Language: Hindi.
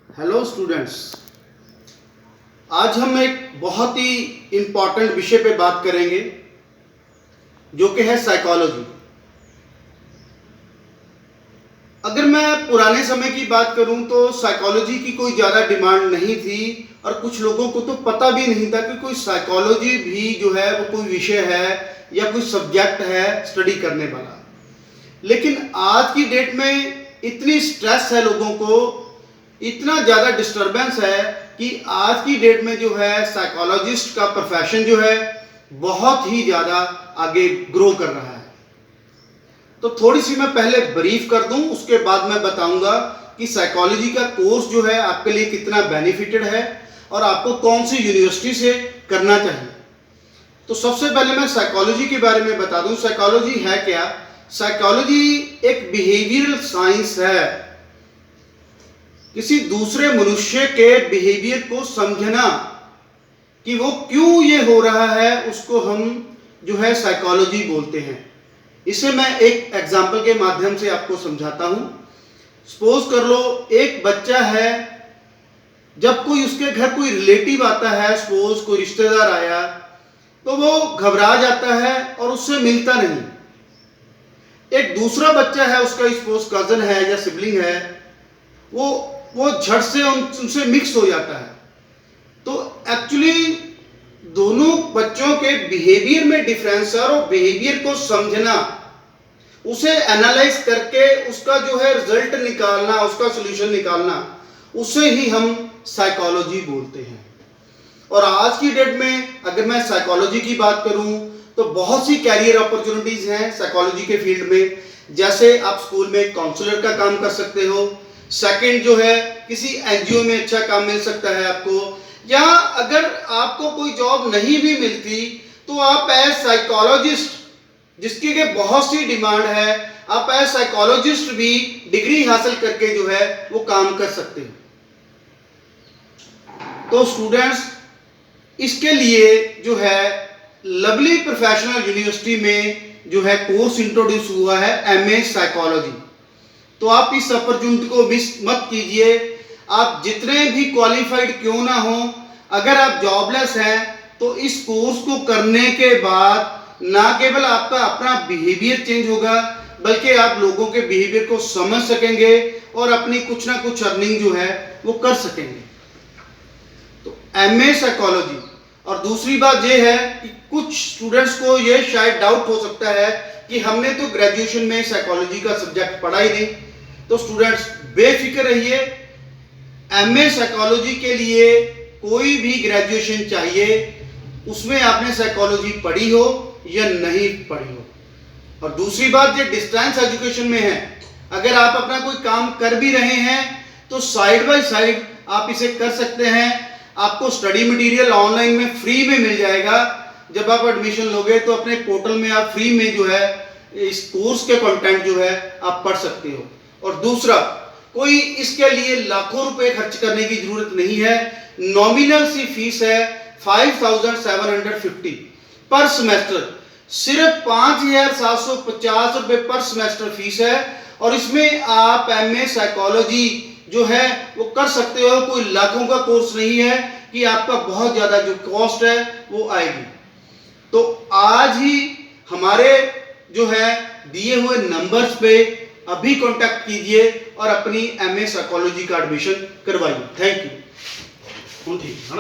हेलो स्टूडेंट्स, आज हम एक बहुत ही इम्पॉर्टेंट विषय पे बात करेंगे जो कि है साइकोलॉजी। अगर मैं पुराने समय की बात करूं तो साइकोलॉजी की कोई ज़्यादा डिमांड नहीं थी और कुछ लोगों को तो पता भी नहीं था कि कोई साइकोलॉजी भी जो है वो कोई विषय है या कोई सब्जेक्ट है स्टडी करने वाला। लेकिन आज की डेट में इतनी स्ट्रेस है लोगों को, इतना ज़्यादा डिस्टरबेंस है कि आज की डेट में जो है साइकोलॉजिस्ट का प्रोफेशन जो है बहुत ही ज़्यादा आगे ग्रो कर रहा है। तो थोड़ी सी मैं पहले ब्रीफ कर दूं, उसके बाद मैं बताऊंगा कि साइकोलॉजी का कोर्स जो है आपके लिए कितना बेनिफिटेड है और आपको कौन सी यूनिवर्सिटी से करना चाहिए। तो सबसे पहले मैं साइकोलॉजी के बारे में बता दूं। साइकोलॉजी है क्या? साइकोलॉजी एक बिहेवियरल साइंस है। किसी दूसरे मनुष्य के बिहेवियर को समझना कि वो क्यों ये हो रहा है, उसको हम जो है साइकोलॉजी बोलते हैं। इसे मैं एक एग्जाम्पल के माध्यम से आपको समझाता हूं। सपोज कर लो एक बच्चा है, जब कोई उसके घर कोई रिलेटिव आता है, सपोज कोई रिश्तेदार आया, तो वो घबरा जाता है और उससे मिलता नहीं। एक दूसरा बच्चा है, उसका सपोज कजन है या सिबलिंग है, वो झट से उनसे मिक्स हो जाता है। तो एक्चुअली दोनों बच्चों के बिहेवियर में डिफरेंस है और बिहेवियर को समझना, उसे एनालाइज करके उसका जो है रिजल्ट निकालना, उसका सॉल्यूशन निकालना, उसे ही हम साइकोलॉजी बोलते हैं। और आज की डेट में अगर मैं साइकोलॉजी की बात करूं तो बहुत सी कैरियर अपॉर्चुनिटीज हैं साइकोलॉजी के फील्ड में। जैसे आप स्कूल में काउंसलर का काम कर सकते हो, सेकंड जो है किसी एनजीओ में अच्छा काम मिल सकता है आपको, या अगर आपको कोई जॉब नहीं भी मिलती तो आप एज साइकोलॉजिस्ट, जिसकी के बहुत सी डिमांड है, आप एज साइकोलॉजिस्ट भी डिग्री हासिल करके जो है वो काम कर सकते हैं। तो स्टूडेंट्स, इसके लिए जो है लवली प्रोफेशनल यूनिवर्सिटी में जो है कोर्स इंट्रोड्यूस हुआ है, एमए साइकोलॉजी। तो आप इस अपॉर्चुनिटी को मिस मत कीजिए। आप जितने भी क्वालिफाइड क्यों ना हो, अगर आप जॉबलेस हैं तो इस कोर्स को करने के बाद ना केवल आपका अपना बिहेवियर चेंज होगा, बल्कि आप लोगों के बिहेवियर को समझ सकेंगे और अपनी कुछ ना कुछ अर्निंग जो है वो कर सकेंगे। तो एमए साइकोलॉजी। और दूसरी बात यह है कि कुछ स्टूडेंट्स को ये शायद डाउट हो सकता है कि हमने तो ग्रेजुएशन में साइकोलॉजी का सब्जेक्ट पढ़ा ही नहीं। तो स्टूडेंट्स बेफिक्र रहिए, एमए साइकोलॉजी के लिए कोई भी ग्रेजुएशन चाहिए, उसमें आपने साइकोलॉजी पढ़ी हो या नहीं पढ़ी हो। और दूसरी बात, ये डिस्टेंस एजुकेशन में है। अगर आप अपना कोई काम कर भी रहे हैं तो साइड बाय साइड आप इसे कर सकते हैं। आपको स्टडी मटेरियल ऑनलाइन में फ्री में मिल जाएगा। जब आप एडमिशन लोगे तो अपने पोर्टल में आप फ्री में जो है इस कोर्स के कंटेंट जो है आप पढ़ सकते हो। और दूसरा, कोई इसके लिए लाखों रुपए खर्च करने की जरूरत नहीं है। नॉमिनल सी फीस है 5750 पर सेमेस्टर। सिर्फ 5750 रुपए पर सेमेस्टर फीस है और इसमें आप एमए साइकोलॉजी जो है वो कर सकते हो। कोई लाखों का कोर्स नहीं है कि आपका बहुत ज्यादा जो कॉस्ट है वो आएगी। तो आज ही हमारे जो है दिए हुए नंबर्स पे अभी कांटेक्ट कीजिए और अपनी एमए साइकोलॉजी का एडमिशन करवाइए। Thank you. ठीक है।